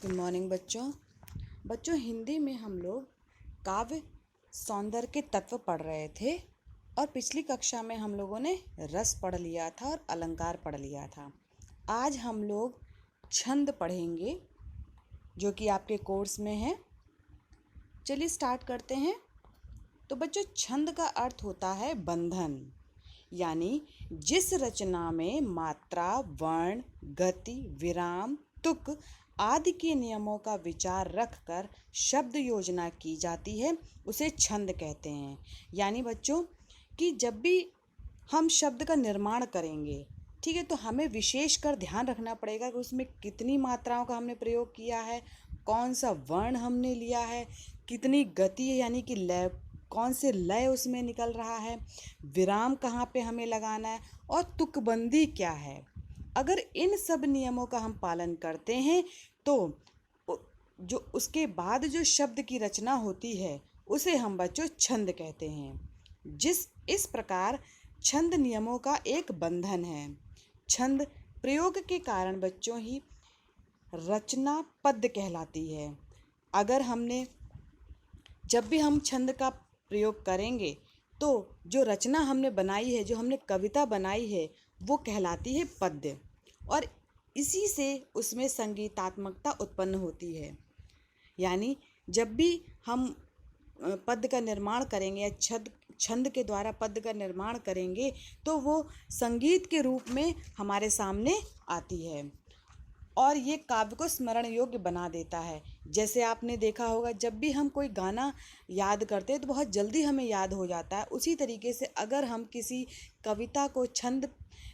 Good morning बच्चों हिंदी में हम लोग काव्य सौंदर्य के तत्व पढ़ रहे थे और पिछली कक्षा में हम लोगों ने रस पढ़ लिया था और अलंकार पढ़ लिया था। आज हम लोग छंद पढ़ेंगे जो कि आपके कोर्स में है। चलिए स्टार्ट करते हैं। तो बच्चों छंद का अर्थ होता है बंधन, यानी जिस रचना में मात्रा, वर्ण, गति, विराम, तुक आदि के नियमों का विचार रखकर शब्द योजना की जाती है उसे छंद कहते हैं। यानी बच्चों कि जब भी हम शब्द का निर्माण करेंगे, ठीक है, तो हमें विशेष कर ध्यान रखना पड़ेगा कि उसमें कितनी मात्राओं का हमने प्रयोग किया है, कौन सा वर्ण हमने लिया है, कितनी गति है यानी कि लय, कौन से लय उसमें निकल रहा है, विराम कहाँ पे हमें लगाना है और तुकबंदी क्या है। अगर इन सब नियमों का हम पालन करते हैं तो जो उसके बाद जो शब्द की रचना होती है उसे हम बच्चों छंद कहते हैं। इस प्रकार छंद नियमों का एक बंधन है। छंद प्रयोग के कारण बच्चों ही रचना पद्य कहलाती है। अगर हमने जब भी हम छंद का प्रयोग करेंगे तो जो रचना हमने बनाई है, जो हमने कविता बनाई है, वो कहलाती है पद्य और इसी से उसमें संगीतात्मकता उत्पन्न होती है। यानी जब भी हम पद्य का निर्माण करेंगे या छंद के द्वारा पद्य का निर्माण करेंगे तो वो संगीत के रूप में हमारे सामने आती है और ये काव्य को स्मरण योग्य बना देता है। जैसे आपने देखा होगा जब भी हम कोई गाना याद करते हैं तो बहुत जल्दी हमें याद हो जाता है। उसी तरीके से अगर हम किसी कविता को छंद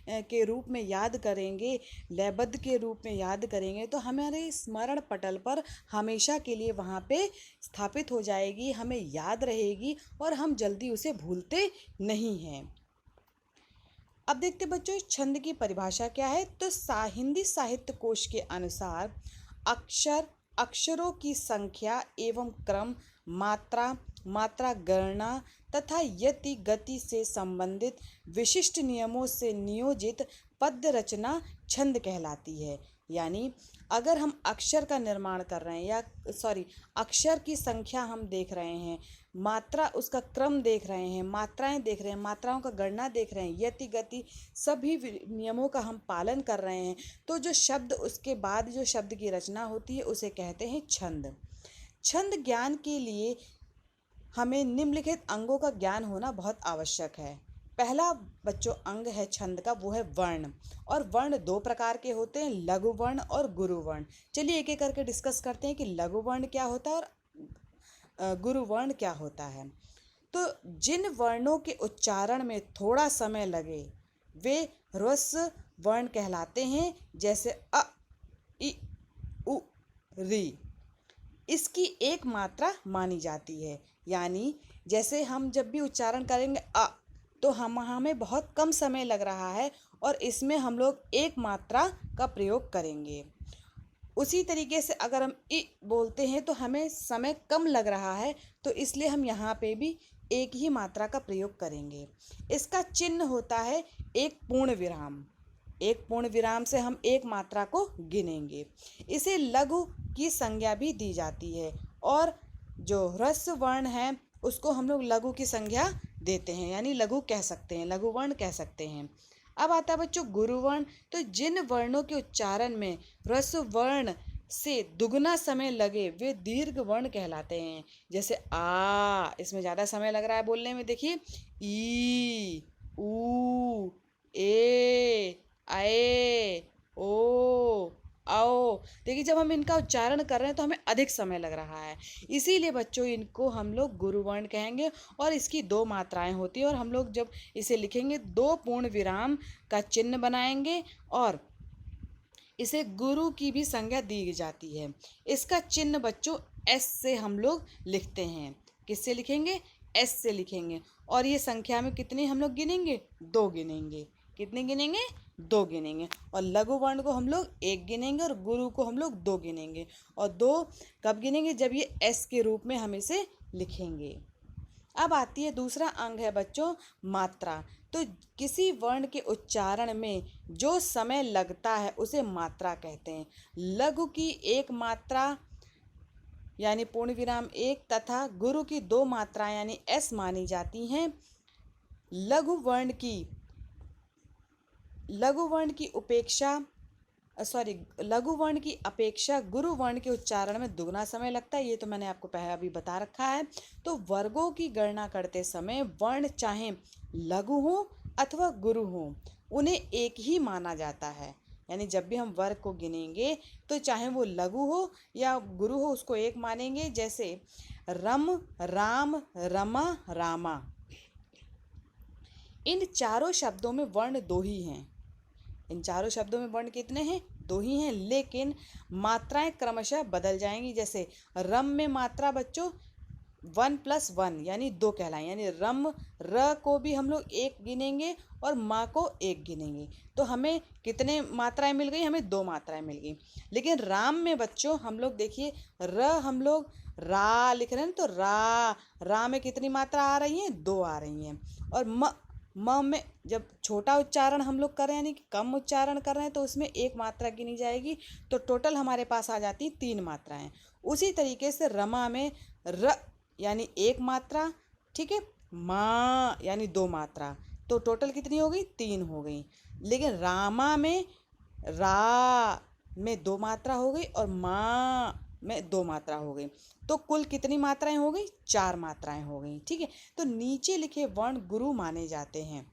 के रूप में याद करेंगे, लयबद्ध के रूप में याद करेंगे तो हमारे स्मरण पटल पर हमेशा के लिए वहाँ पे स्थापित हो जाएगी, हमें याद रहेगी और हम जल्दी उसे भूलते नहीं हैं। अब देखते बच्चों छंद की परिभाषा क्या है। तो हिंदी साहित्य कोश के अनुसार अक्षरों की संख्या एवं क्रम, मात्रा गणना तथा यति गति से संबंधित विशिष्ट नियमों से नियोजित पद्य रचना छंद कहलाती है। यानी अगर हम अक्षर का निर्माण कर रहे हैं अक्षर की संख्या हम देख रहे हैं, मात्रा उसका क्रम देख रहे हैं, मात्राएं देख रहे हैं, मात्राओं का गणना देख रहे हैं, यति गति सभी नियमों का हम पालन कर रहे हैं, तो जो शब्द उसके बाद जो शब्द की रचना होती है उसे कहते हैं छंद। छंद ज्ञान के लिए हमें निम्नलिखित अंगों का ज्ञान होना बहुत आवश्यक है। पहला बच्चों अंग है छंद का, वो है वर्ण। और वर्ण दो प्रकार के होते हैं, लघु वर्ण और गुरु वर्ण। चलिए एक एक करके डिस्कस करते हैं कि लघु वर्ण क्या होता है और गुरु वर्ण क्या होता है। तो जिन वर्णों के उच्चारण में थोड़ा समय लगे वे ह्रस्व वर्ण कहलाते हैं, जैसे अ, इ, उ, री। इसकी एक मात्रा मानी जाती है। यानी जैसे हम जब भी उच्चारण करेंगे अ, तो हमें बहुत कम समय लग रहा है और इसमें हम लोग एक मात्रा का प्रयोग करेंगे। उसी तरीके से अगर हम इ बोलते हैं तो हमें समय कम लग रहा है, तो इसलिए हम यहाँ पे भी एक ही मात्रा का प्रयोग करेंगे। इसका चिन्ह होता है एक पूर्ण विराम। एक पूर्ण विराम से हम एक मात्रा को गिनेंगे। इसे लघु की संज्ञा भी दी जाती है और जो ह्रस्व वर्ण है उसको हम लोग लघु की संज्ञा देते हैं, यानी लघु कह सकते हैं, लघु वर्ण कह सकते हैं। अब आता है बच्चों गुरु वर्ण। तो जिन वर्णों के उच्चारण में ह्रस्व वर्ण से दुगना समय लगे वे दीर्घ वर्ण कहलाते हैं। जैसे आ, इसमें ज़्यादा समय लग रहा है बोलने में, देखिए ई, ऊ, ए, आए, ओ, आओ। देखिए जब हम इनका उच्चारण कर रहे हैं तो हमें अधिक समय लग रहा है, इसीलिए बच्चों इनको हम लोग गुरु वर्ण कहेंगे और इसकी दो मात्राएं होती हैं और हम लोग जब इसे लिखेंगे दो पूर्ण विराम का चिन्ह बनाएंगे और इसे गुरु की भी संज्ञा दी जाती है। इसका चिन्ह बच्चों एस से हम लोग लिखते हैं। किससे लिखेंगे? एस से लिखेंगे। और ये संख्या में कितनी हम लोग गिनेंगे? दो गिनेंगे। कितने गिनेंगे? दो गिनेंगे। और लघु वर्ण को हम लोग एक गिनेंगे और गुरु को हम लोग दो गिनेंगे। और दो कब गिनेंगे? जब ये एस के रूप में हम इसे लिखेंगे। अब आती है दूसरा अंग है बच्चों मात्रा। तो किसी वर्ण के उच्चारण में जो समय लगता है उसे मात्रा कहते हैं। लघु की एक मात्रा यानी पूर्ण विराम एक तथा गुरु की दो मात्राएं यानी एस मानी जाती हैं। लघु वर्ण की अपेक्षा गुरु वर्ण के उच्चारण में दुगना समय लगता है। ये तो मैंने आपको पहले अभी बता रखा है। तो वर्गों की गणना करते समय वर्ण चाहे लघु हो अथवा गुरु हो, उन्हें एक ही माना जाता है। यानी जब भी हम वर्ग को गिनेंगे तो चाहे वो लघु हो या गुरु हो, उसको एक मानेंगे। जैसे रम, राम, रमा, रामा। इन चारों शब्दों में वर्ण दो ही हैं। इन चारों शब्दों में वर्ण कितने हैं? दो ही हैं, लेकिन मात्राएं क्रमशः बदल जाएंगी। जैसे रम में मात्रा बच्चों 1+1 यानी 2 कहलाएं। यानी रम, र को भी हम लोग एक गिनेंगे और माँ को एक गिनेंगे। तो हमें कितने मात्राएं मिल गई? हमें 2 मात्राएं मिल गई। लेकिन राम में बच्चों हम लोग देखिए, र हम लोग रा लिख रहे हैं, तो रा में कितनी मात्रा आ रही हैं? 2 आ रही हैं। और म में जब छोटा उच्चारण हम लोग कर रहे हैं यानी कि कम उच्चारण कर रहे हैं तो उसमें एक मात्रा गिनी जाएगी। तो टोटल हमारे पास आ जाती 3 मात्राएं। उसी तरीके से रमा में र यानी एक मात्रा, ठीक है, माँ यानी 2 मात्रा, तो टोटल कितनी हो गई? 3 हो गई। लेकिन रामा में रा में 2 मात्रा हो गई और माँ में 2 मात्रा हो गई। तो कुल कितनी मात्राएं हो गई? 4 मात्राएं हो गई। ठीक है, तो नीचे लिखे वर्ण गुरु माने जाते हैं।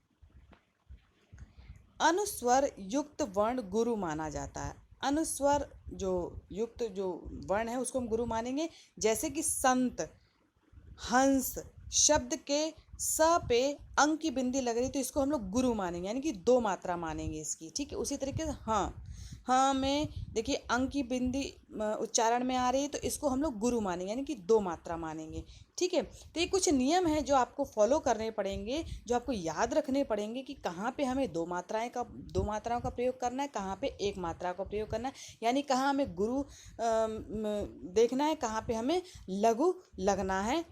अनुस्वर युक्त वर्ण गुरु माना जाता है। अनुस्वर जो युक्त जो वर्ण है उसको हम गुरु मानेंगे। जैसे कि संत, हंस शब्द के स पे अंक की बिंदी लग रही तो इसको हम लोग गुरु मानेंगे, यानी कि 2 मात्रा मानेंगे इसकी। ठीक है, उसी तरीके से हाँ में देखिए अंक की बिंदी उच्चारण में आ रही है तो इसको हम लोग गुरु मानेंगे, यानी कि 2 मात्रा मानेंगे। ठीक है, तो ये कुछ नियम है जो आपको फॉलो करने पड़ेंगे, जो आपको याद रखने पड़ेंगे कि कहाँ पे हमें 2 मात्राओं का प्रयोग करना है, कहाँ पे 1 मात्रा का प्रयोग करना है। यानी कहाँ हमें गुरु देखना है, कहाँ पे हमें लघु लगना है,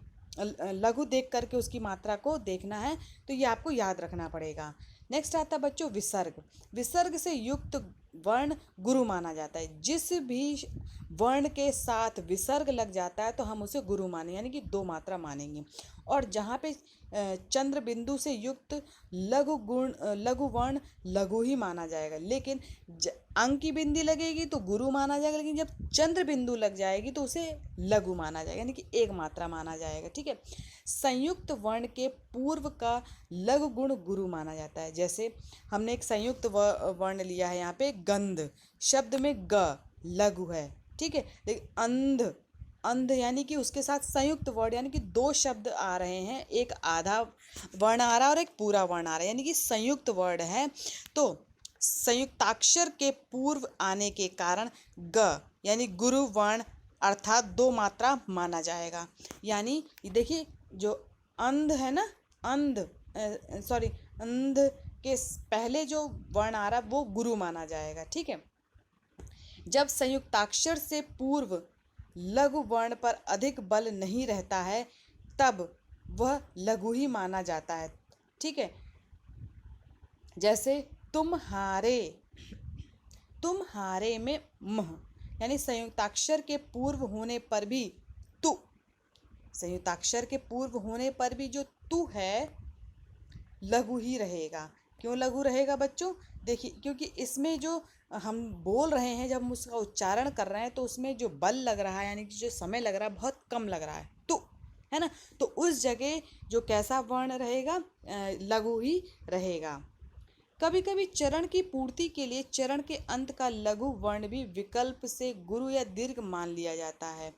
लघु देख करके उसकी मात्रा को देखना है। तो ये आपको याद रखना पड़ेगा। नेक्स्ट आता है बच्चों विसर्ग। विसर्ग से युक्त वर्ण गुरु माना जाता है। जिस भी वर्ण के साथ विसर्ग लग जाता है तो हम उसे गुरु मानेंगे, यानी कि 2 मात्रा मानेंगे। और जहाँ पे चंद्र बिंदु से युक्त लघु वर्ण लघु ही माना जाएगा। लेकिन अंक की बिंदी लगेगी तो गुरु माना जाएगा, लेकिन जब चंद्र बिंदु लग जाएगी तो उसे लघु माना जाएगा, यानी कि 1 मात्रा माना जाएगा। ठीक है, संयुक्त वर्ण के पूर्व का लघु गुण गुरु माना जाता है। जैसे हमने एक संयुक्त वर्ण लिया है यहाँ पे गंध, शब्द में ग लघु है। ठीक है, लेकिन अंध यानी कि उसके साथ संयुक्त वर्ण यानी कि 2 शब्द आ रहे हैं, एक आधा वर्ण आ रहा है और एक पूरा वर्ण आ रहा है, यानी कि संयुक्त वर्ण है। तो संयुक्ताक्षर के पूर्व आने के कारण ग यानी गुरु वर्ण अर्थात 2 मात्रा माना जाएगा। यानी देखिए जो अंध है ना, अंध के पहले जो वर्ण आ रहा है वो गुरु माना जाएगा। ठीक है, जब संयुक्ताक्षर से पूर्व लघु वर्ण पर अधिक बल नहीं रहता है तब वह लघु ही माना जाता है। ठीक है, जैसे तुम्हारे में मह यानी संयुक्ताक्षर के पूर्व होने पर भी तु, संयुक्ताक्षर के पूर्व होने पर भी जो तु है लघु ही रहेगा। क्यों लघु रहेगा बच्चों? देखिए क्योंकि इसमें जो हम बोल रहे हैं, जब हम उसका उच्चारण कर रहे हैं तो उसमें जो बल लग रहा है यानी कि जो समय लग रहा है बहुत कम लग रहा है, तो है ना, तो उस जगह जो कैसा वर्ण रहेगा? लघु ही रहेगा। कभी कभी चरण की पूर्ति के लिए चरण के अंत का लघु वर्ण भी विकल्प से गुरु या दीर्घ मान लिया जाता है।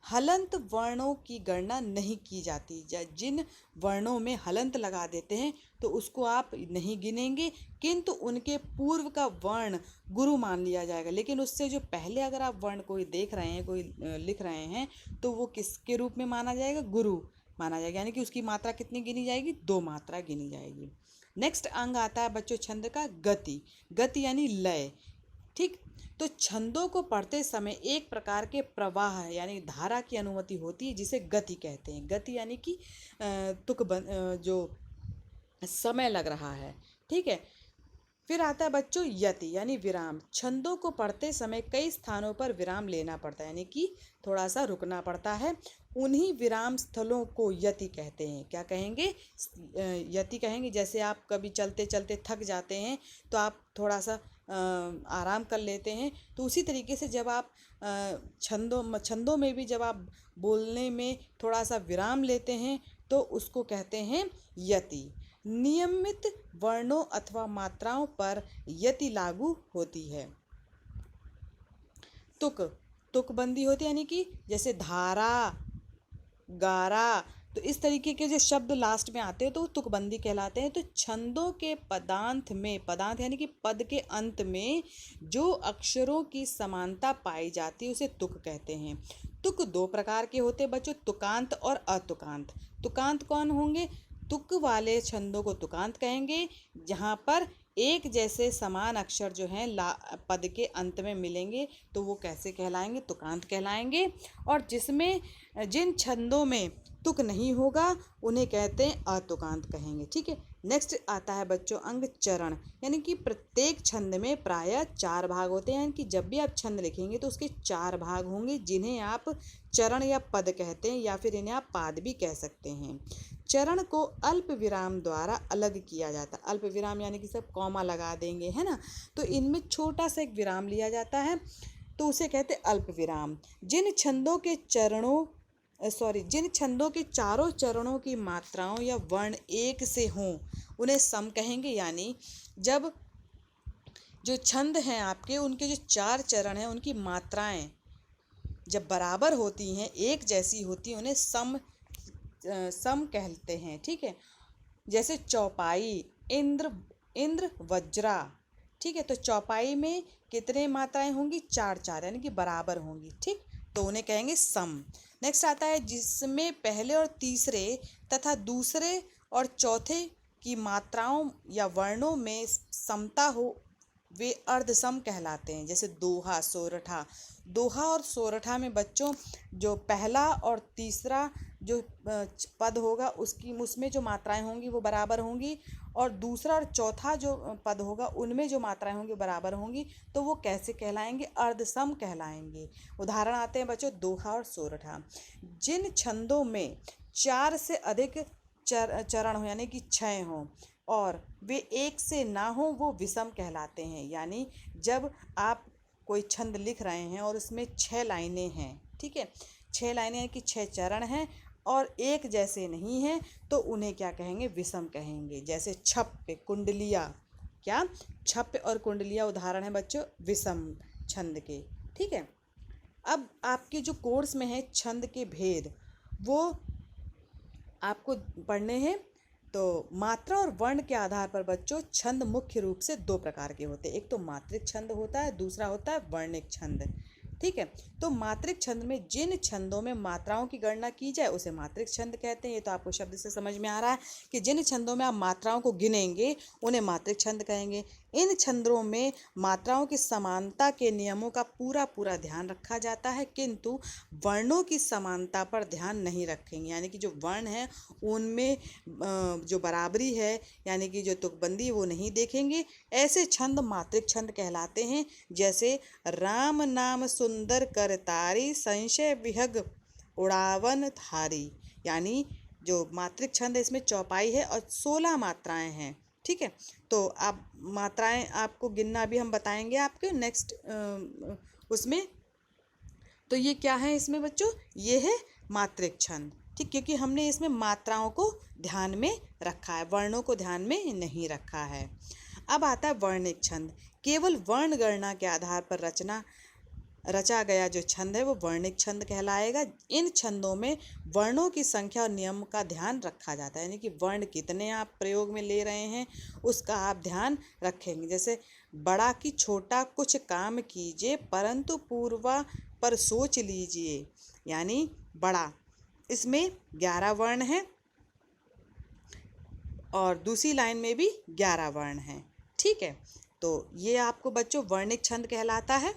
हलंत वर्णों की गणना नहीं की जाती। जिन वर्णों में हलंत लगा देते हैं तो उसको आप नहीं गिनेंगे, किंतु उनके पूर्व का वर्ण गुरु मान लिया जाएगा। लेकिन उससे जो पहले अगर आप वर्ण कोई देख रहे हैं, कोई लिख रहे हैं, तो वो किसके रूप में माना जाएगा? गुरु माना जाएगा, यानी कि उसकी मात्रा कितनी गिनी जाएगी? 2 मात्रा गिनी जाएगी। नेक्स्ट अंग आता है बच्चों छंद का गति। गति यानी लय। ठीक। तो छंदों को पढ़ते समय एक प्रकार के प्रवाह है यानी धारा की अनुमति होती है जिसे गति कहते हैं। गति यानी कि जो समय लग रहा है, ठीक है। फिर आता है बच्चों यति यानी विराम। छंदों को पढ़ते समय कई स्थानों पर विराम लेना पड़ता है यानी कि थोड़ा सा रुकना पड़ता है। उन्हीं विराम स्थलों को यति कहते हैं। क्या कहेंगे? यति कहेंगे। जैसे आप कभी चलते चलते थक जाते हैं तो आप थोड़ा सा आराम कर लेते हैं, तो उसी तरीके से जब आप छंदों में भी जब आप बोलने में थोड़ा सा विराम लेते हैं तो उसको कहते हैं यति। नियमित वर्णों अथवा मात्राओं पर यति लागू होती है। तुक तुकबंदी होती है यानी कि जैसे धारा, गारा, तो इस तरीके के जो शब्द लास्ट में आते हैं तो तुकबंदी कहलाते हैं। तो छंदों के पदांत में, पदांत यानी कि पद के अंत में जो अक्षरों की समानता पाई जाती है उसे तुक कहते हैं। तुक दो प्रकार के होते हैं बच्चों, तुकांत और अतुकांत। तुकांत कौन होंगे? तुक वाले छंदों को तुकांत कहेंगे, जहाँ पर एक जैसे समान अक्षर जो हैं पद के अंत में मिलेंगे तो वो कैसे कहलाएंगे? तुकांत कहलाएंगे। और जिन छंदों में तुक नहीं होगा उन्हें कहते हैं अतुकांत कहेंगे, ठीक है। नेक्स्ट आता है बच्चों अंग चरण, यानी कि प्रत्येक छंद में प्रायः 4 भाग होते हैं। यानी कि जब भी आप छंद लिखेंगे तो उसके 4 भाग होंगे जिन्हें आप चरण या पद कहते हैं, या फिर इन्हें आप पाद भी कह सकते हैं। चरण को अल्प विराम द्वारा अलग किया जाता है। अल्प विराम यानी कि सब कॉमा लगा देंगे, है ना, तो इनमें छोटा सा एक विराम लिया जाता है तो उसे कहते हैं अल्प विराम। जिन छंदों के चारों चरणों की मात्राओं या वर्ण एक से हों उन्हें सम कहेंगे। यानी जब जो छंद हैं आपके, उनके जो 4 चरण हैं उनकी मात्राएं जब बराबर होती हैं, एक जैसी होती हैं, उन्हें सम कहते हैं, ठीक है। जैसे चौपाई, इंद्र वज्रा, ठीक है। तो चौपाई में कितने मात्राएं होंगी? 4 यानी कि बराबर होंगी, ठीक, तो उन्हें कहेंगे सम। नेक्स्ट आता है जिसमें पहले और तीसरे तथा दूसरे और चौथे की मात्राओं या वर्णों में समता हो, वे अर्धसम कहलाते हैं। जैसे दोहा, सोरठा। दोहा और सोरठा में बच्चों जो पहला और तीसरा जो पद होगा उसमें जो मात्राएं होंगी वो बराबर होंगी, और दूसरा और चौथा जो पद होगा उनमें जो मात्राएं होंगी बराबर होंगी, तो वो कैसे कहलाएंगे? अर्धसम कहलाएंगे। उदाहरण आते हैं बच्चों दोहा और सोरठा। जिन छंदों में 4 से अधिक चरण हो यानी कि 6 हों और वे एक से ना हो वो विषम कहलाते हैं। यानी जब आप कोई छंद लिख रहे हैं और उसमें 6 लाइनें हैं, ठीक है, 6 लाइनें हैं कि 6 चरण हैं और एक जैसे नहीं हैं तो उन्हें क्या कहेंगे? विषम कहेंगे। जैसे छप्प, कुंडलिया, क्या छप्प और कुंडलिया उदाहरण है बच्चों विषम छंद के, ठीक है। अब आपके जो कोर्स में है छंद के भेद वो आपको पढ़ने हैं। तो मात्रा और वर्ण के आधार पर बच्चों छंद मुख्य रूप से 2 प्रकार के होते हैं। एक तो मात्रिक छंद होता है, दूसरा होता है वर्णिक छंद, ठीक है। तो मात्रिक छंद में जिन छंदों में मात्राओं की गणना की जाए उसे मात्रिक छंद कहते हैं। ये तो आपको शब्द से समझ में आ रहा है कि जिन छंदों में आप मात्राओं को गिनेंगे उन्हें मात्रिक छंद कहेंगे। इन छंदों में मात्राओं की समानता के नियमों का पूरा ध्यान रखा जाता है, किंतु वर्णों की समानता पर ध्यान नहीं रखेंगे। यानी कि जो वर्ण हैं उनमें जो बराबरी है यानी कि जो तुकबंदी वो नहीं देखेंगे। ऐसे छंद मात्रिक छंद कहलाते हैं। जैसे राम नाम सुंदर करतारी, संशय विहग उड़ावन धारी। यानी जो मात्रिक छंद है इसमें चौपाई है और 16 मात्राएं हैं, ठीक है। तो आप मात्राएं आपको गिनना भी हम बताएंगे आपके नेक्स्ट उसमें। तो ये क्या है इसमें बच्चों? ये है मात्रिक छंद, ठीक, क्योंकि हमने इसमें मात्राओं को ध्यान में रखा है, वर्णों को ध्यान में नहीं रखा है। अब आता है वर्णिक छंद। केवल वर्ण गणना के आधार पर रचा गया जो छंद है वो वर्णिक छंद कहलाएगा। इन छंदों में वर्णों की संख्या और नियम का ध्यान रखा जाता है, यानी कि वर्ण कितने आप प्रयोग में ले रहे हैं उसका आप ध्यान रखेंगे। जैसे बड़ा कि छोटा कुछ काम कीजिए परंतु पूर्वा पर सोच लीजिए, यानी बड़ा, इसमें 11 वर्ण हैं और दूसरी लाइन में भी 11 वर्ण हैं, ठीक है। तो ये आपको बच्चों वर्णिक छंद कहलाता है।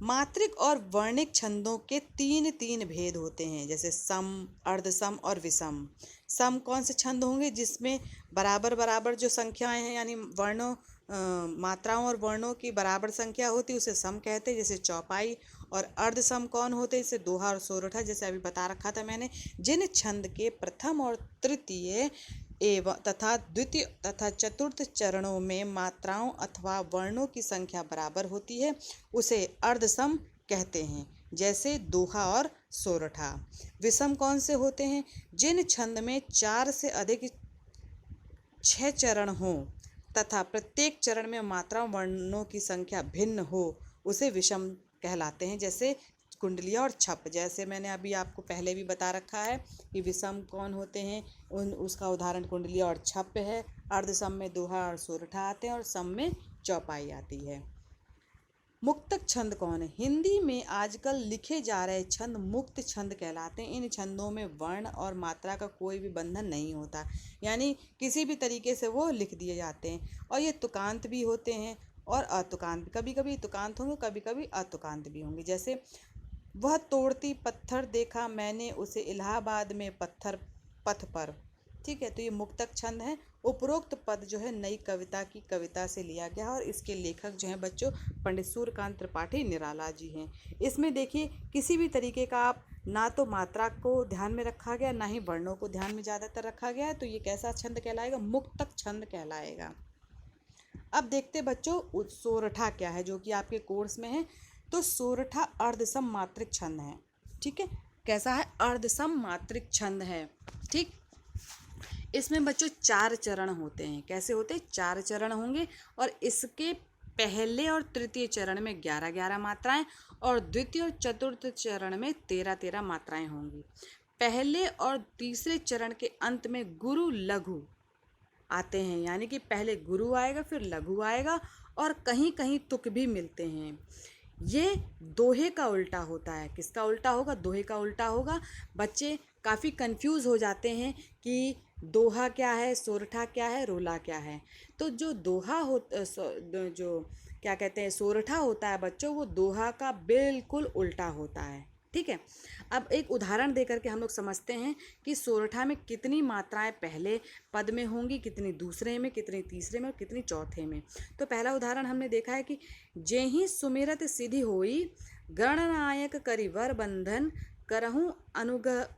मात्रिक और वर्णिक छंदों के तीन भेद होते हैं, जैसे सम, अर्धसम और विषम। सम कौन से छंद होंगे? जिसमें बराबर बराबर जो संख्याएं हैं, यानी वर्णों मात्राओं और वर्णों की बराबर संख्या होती है, उसे सम कहते हैं, जैसे चौपाई। और अर्धसम कौन होते हैं? जैसे दोहा और सोरठा, जैसे अभी बता रखा था मैंने। जिन छंद के प्रथम और तृतीय एवं तथा द्वितीय तथा चतुर्थ चरणों में मात्राओं अथवा वर्णों की संख्या बराबर होती है, उसे अर्धसम कहते हैं, जैसे दोहा और सोरठा। विषम कौन से होते हैं? जिन छंद में 4 से अधिक 6 चरण हो तथा प्रत्येक चरण में मात्राओं वर्णों की संख्या भिन्न हो, उसे विषम कहलाते हैं, जैसे कुंडलिया और छप। जैसे मैंने अभी आपको पहले भी बता रखा है कि विषम कौन होते हैं, उसका उदाहरण कुंडलिया और छप है। अर्धसम में दोहा और सोरठा आते हैं और सम में चौपाई आती है। मुक्तक छंद कौन है? हिंदी में आजकल लिखे जा रहे छंद मुक्त छंद कहलाते हैं। इन छंदों में वर्ण और मात्रा का कोई भी बंधन नहीं होता, यानी किसी भी तरीके से वो लिख दिए जाते हैं। और ये तुकांत भी होते हैं और अतुकांत भी। कभी कभी तुकांत होंगे, कभी कभी अतुकांत भी होंगे। जैसे वह तोड़ती पत्थर देखा मैंने उसे इलाहाबाद में पत्थर पथ पर। ठीक है, तो ये मुक्तक छंद है। उपरोक्त पद जो है नई कविता की कविता से लिया गया और इसके लेखक जो हैं बच्चों पंडित सूर्यकांत त्रिपाठी निराला जी हैं। इसमें देखिए किसी भी तरीके का आप ना तो मात्रा को ध्यान में रखा गया, ना ही वर्णों को ध्यान में ज़्यादातर रखा गया है, तो ये कैसा छंद कहलाएगा? मुक्तक छंद कहलाएगा। अब देखते बच्चों सोरठा क्या है, जो कि आपके कोर्स में है। तो सोरठा अर्धसम मात्रिक छंद है। ठीक है, कैसा है? अर्धसम मात्रिक छंद है। ठीक, इसमें बच्चों 4 चरण होते हैं। कैसे होते हैं? 4 चरण होंगे और इसके पहले और तृतीय चरण में 11-11 मात्राएं और द्वितीय और चतुर्थ चरण में 13-13 मात्राएं होंगी। पहले और तीसरे चरण के अंत में गुरु लघु आते हैं, यानी कि पहले गुरु आएगा फिर लघु आएगा और कहीं कहीं तुक भी मिलते हैं। ये दोहे का उल्टा होता है। किसका उल्टा होगा? दोहे का उल्टा होगा। बच्चे काफ़ी कंफ्यूज हो जाते हैं कि दोहा क्या है, सोरठा क्या है, रोला क्या है। तो जो दोहा हो जो क्या कहते हैं सोरठा होता है बच्चों, वो दोहा का बिल्कुल उल्टा होता है। ठीक है, अब एक उदाहरण देकर के हम लोग समझते हैं कि सोरठा में कितनी मात्राएं पहले पद में होंगी, कितनी दूसरे में, कितनी तीसरे में और कितनी चौथे में। तो पहला उदाहरण हमने देखा है कि जेहि सुमिरत सिद्धि होई गणनायक करि वर बंधन करहूँ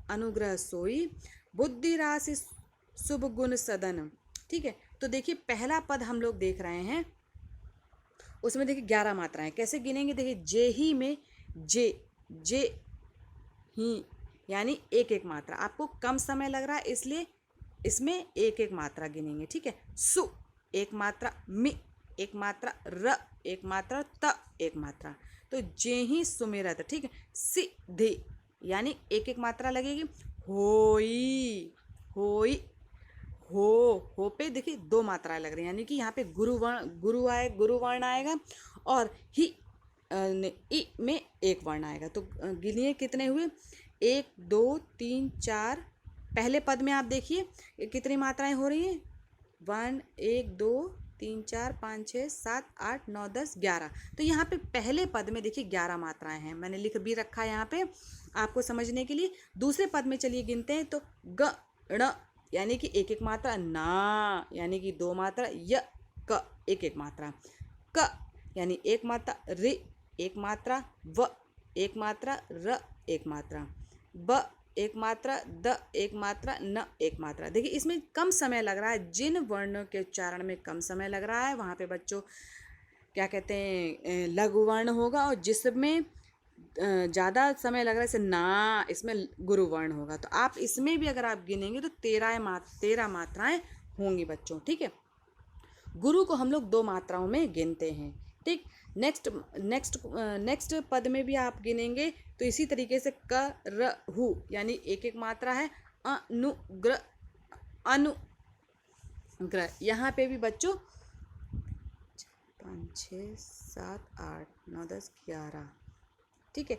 अनुग्रह सोई बुद्धि राशि शुभ गुण सदन। ठीक है, तो देखिए पहला पद हम लोग देख रहे हैं, उसमें देखिए 11 मात्राएं। कैसे गिनेंगे? देखिए जे ही में जे ही यानी एक एक मात्रा। आपको कम समय लग रहा है इसलिए इसमें एक एक मात्रा गिनेंगे। ठीक है, सु एक मात्रा, मि एक मात्रा, र एक मात्रा, त एक मात्रा। तो जे ही सुमिरत। ठीक है, सिद्धि यानी एक एक मात्रा लगेगी। होई हो पे देखिए 2 मात्राएं लग रही हैं, यानी कि यहाँ पे गुरु वर्ण आएगा और ही ई में एक वर्ण आएगा। तो गिनिए कितने हुए? 1 2 3 4। पहले पद में आप देखिए कितनी मात्राएं हो रही हैं? 1 2 3 4 5 6 7 8 9 10 11। तो यहाँ पे पहले पद में देखिए 11 मात्राएं हैं। मैंने लिख भी रखा है यहाँ पे आपको समझने के लिए। दूसरे पद में चलिए गिनते हैं। तो ग ण यानी कि एक एक मात्रा, ना यानी कि 2 मात्रा, य क एक एक मात्रा, क यानी एक मात्रा, रि एक मात्रा, व एक मात्रा, र एक मात्रा, ब एक मात्रा, द एक मात्रा, न एक मात्रा। देखिए इसमें कम समय लग रहा है। जिन वर्णों के उच्चारण में कम समय लग रहा है वहाँ पे बच्चों क्या कहते हैं लघु वर्ण होगा, और जिसमें ज़्यादा समय लग रहा है जैसे ना, इसमें गुरु वर्ण होगा। तो आप इसमें भी अगर आप गिनेंगे तो 13 मात्राएं होंगी बच्चों। ठीक है, गुरु को हम लोग 2 मात्राओं में गिनते हैं। ठीक, नेक्स्ट पद में भी आप गिनेंगे तो इसी तरीके से क र हु यानी एक एक मात्रा है। अनुग्रह यहाँ पे भी बच्चों 5 6 7 8 9 10 11। ठीक है,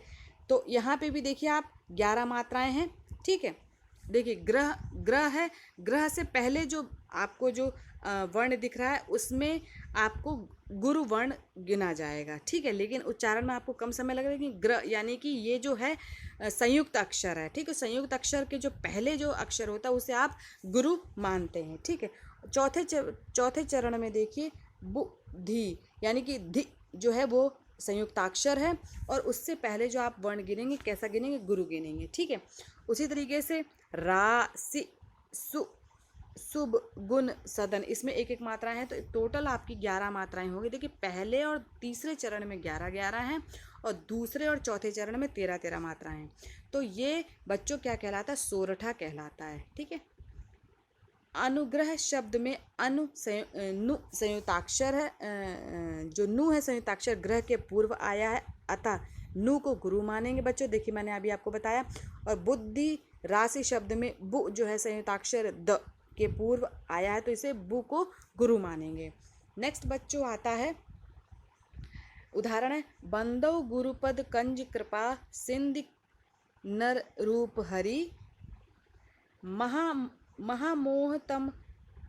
तो यहाँ पे भी देखिए आप 11 मात्राएं हैं। ठीक है, देखिए ग्रह है। ग्रह से पहले जो आपको जो वर्ण दिख रहा है उसमें आपको गुरु वर्ण गिना जाएगा, ठीक है। लेकिन उच्चारण में आपको कम समय लगेगा, लेकिन ग्र यानी कि ये जो है संयुक्त अक्षर है, ठीक है। संयुक्त अक्षर के जो पहले जो अक्षर होता है उसे आप गुरु मानते हैं, ठीक है। चौथे चरण में देखिए बुद्धि, यानी कि धि जो है वो संयुक्ताक्षर है और उससे पहले जो आप वर्ण गिनेंगे कैसा गिनेंगे, गुरु गिनेंगे, ठीक है। उसी तरीके से रा सी सु शुभ गुण सदन, इसमें एक एक मात्राएं हैं, तो टोटल आपकी 11 मात्राएं होंगी। देखिए पहले और तीसरे चरण में 11 हैं और दूसरे और चौथे चरण में 13 मात्राएं हैं। तो ये बच्चों क्या कहलाता है, सोरठा कहलाता है, ठीक है। अनुग्रह शब्द में नु संयुक्ताक्षर है, जो नु है संयुक्ताक्षर ग्रह के पूर्व आया है, अतः नु को गुरु मानेंगे बच्चों, देखिए मैंने अभी आपको बताया। और बुद्धि राशि शब्द में बु जो है संयुक्ताक्षर द के पूर्व आया है, तो इसे बु को गुरु मानेंगे। नेक्स्ट बच्चों आता है उदाहरण है, बंदव गुरुपद कंज कृपा सिंध नर रूप हरि महामोहतम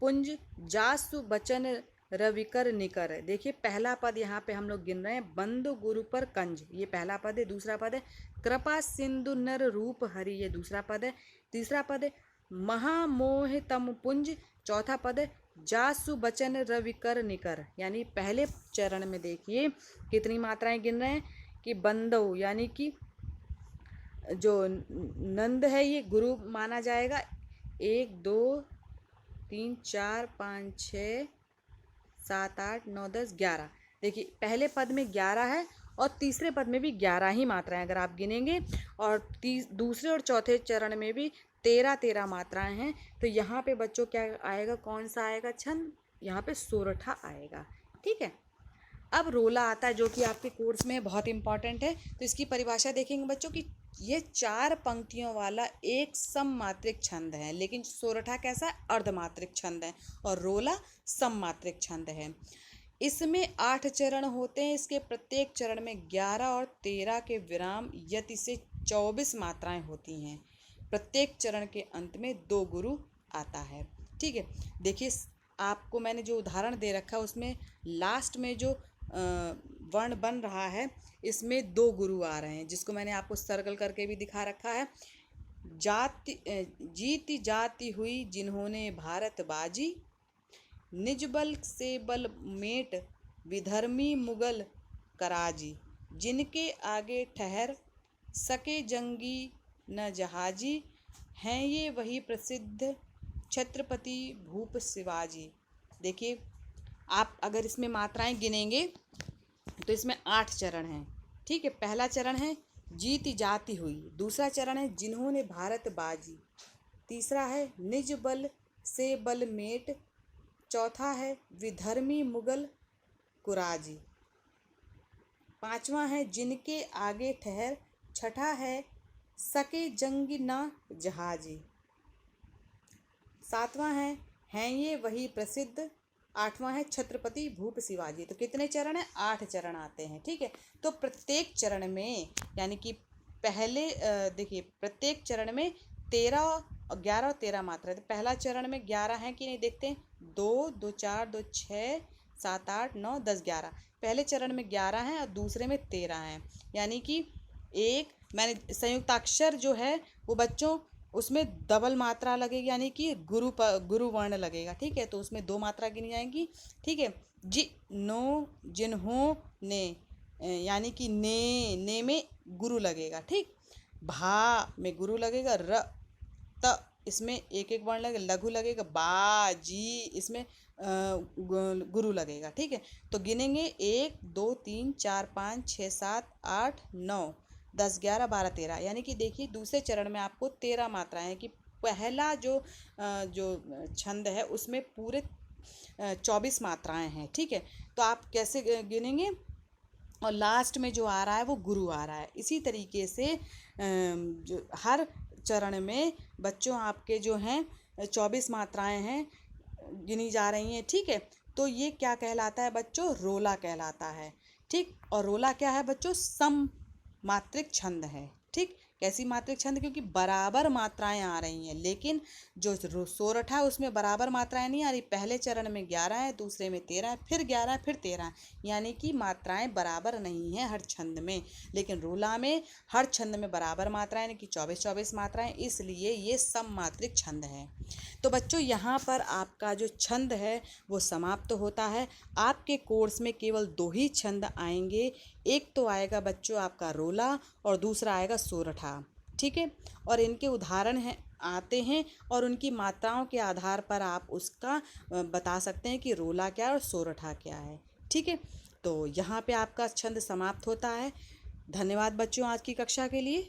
पुंज जासु बचन रविकर निकर। देखिए पहला पद यहाँ पे हम लोग गिन रहे हैं, बंदो गुरु पर कंज, ये पहला पद है। दूसरा पद है कृपा सिंधु नर रूप हरि, ये दूसरा पद है। तीसरा पद है महामोहतम पुंज, चौथा पद है जासु बचन रविकर निकर। यानी पहले चरण में देखिए कितनी मात्राएं गिन रहे हैं कि बंदो यानी कि जो नंद है ये गुरु माना जाएगा, 1 2 3 4 5 6 7 8 9 10 11। देखिए पहले पद में 11 है और तीसरे पद में भी 11 ही मात्राएं अगर आप गिनेंगे, और दूसरे और चौथे चरण में भी 13 मात्राएं हैं। तो यहाँ पे बच्चों क्या आएगा, कौन सा आएगा छंद, यहाँ पे सोरठा आएगा, ठीक है। अब रोला आता है जो कि आपके कोर्स में बहुत इंपॉर्टेंट है। तो इसकी परिभाषा देखेंगे बच्चों कि ये 4 पंक्तियों वाला एक सममात्रिक छंद है, लेकिन सोरठा कैसा है, अर्धमात्रिक छंद है, और रोला सममात्रिक छंद है। इसमें 8 चरण होते हैं, इसके प्रत्येक चरण में 11 और 13 के विराम यति से 24 मात्राएं होती हैं। प्रत्येक चरण के अंत में 2 गुरु आता है, ठीक है। देखिए आपको मैंने जो उदाहरण दे रखा है उसमें लास्ट में जो वर्ण बन रहा है इसमें 2 गुरु आ रहे हैं, जिसको मैंने आपको सर्कल करके भी दिखा रखा है। जीती जाती हुई जिन्होंने भारत बाजी, निज बल से बल मेट विधर्मी मुगल कराजी, जिनके आगे ठहर सके जंगी न जहाजी, हैं ये वही प्रसिद्ध छत्रपति भूप शिवाजी। देखिए आप अगर इसमें मात्राएं गिनेंगे तो इसमें 8 चरण हैं, ठीक है। पहला चरण है जीती जाती हुई, दूसरा चरण है जिन्होंने भारत बाजी, तीसरा है निज बल से बल मेट, चौथा है विधर्मी मुगल कुराजी, पांचवा है जिनके आगे ठहर, छठा है सके जंग ना जहाजी, सातवां हैं ये वही प्रसिद्ध, आठवां है छत्रपति भूप शिवाजी। तो कितने चरण हैं, 8 चरण आते हैं, ठीक है। तो प्रत्येक चरण में यानी कि पहले देखिए प्रत्येक चरण में 13 और 11 और 13 मात्रा है। तो पहला चरण में 11 है कि नहीं देखते हैं, 2 2 4 2 6 7 8 9 10 11। पहले चरण में 11 हैं और दूसरे में 13 हैं, यानी कि एक मैंने संयुक्ताक्षर जो है वो बच्चों उसमें डबल मात्रा लगेगी, यानी कि गुरु वर्ण लगेगा, ठीक है। तो उसमें 2 मात्रा गिनी जाएंगी, ठीक है। जी नो जिन्हों ने यानी कि ने में गुरु लगेगा, ठीक। भा में गुरु लगेगा, र त इसमें एक एक वर्ण लगेगा, लघु लगेगा, बा जी इसमें गुरु लगेगा, ठीक है। तो गिनेंगे 1 2 3 4 5 6 7 8 9 10 11 12 13, यानी कि देखिए दूसरे चरण में आपको 13 मात्राएं हैं कि पहला जो छंद है उसमें पूरे 24 मात्राएं हैं, ठीक है। तो आप कैसे गिनेंगे, और लास्ट में जो आ रहा है वो गुरु आ रहा है। इसी तरीके से जो हर चरण में बच्चों आपके जो हैं 24 मात्राएं हैं गिनी जा रही हैं, ठीक है। तो ये क्या कहलाता है बच्चों, रोला कहलाता है, ठीक। और रोला क्या है बच्चों, सम मात्रिक छंद है, ठीक। कैसी मात्रिक छंद? क्योंकि बराबर मात्राएं आ रही हैं, लेकिन जो सोरठा है उसमें बराबर मात्राएं नहीं आ रही। पहले चरण में 11 है, दूसरे में 13 है, फिर 11 है, फिर 13 है, यानी कि मात्राएं बराबर नहीं है हर छंद में। लेकिन रूला में हर छंद में बराबर मात्राएं, यानी कि 24-24 मात्राएं, इसलिए ये सममात्रिक छंद है। तो बच्चों यहाँ पर आपका जो छंद है वो समाप्त होता है। आपके कोर्स में केवल 2 ही छंद आएंगे। एक तो आएगा बच्चों आपका रोला और दूसरा आएगा सोरठा, ठीक है। और इनके उदाहरण हैं आते हैं और उनकी मात्राओं के आधार पर आप उसका बता सकते हैं कि रोला क्या है और सोरठा क्या है, ठीक है। तो यहाँ पे आपका छंद समाप्त होता है। धन्यवाद बच्चों आज की कक्षा के लिए।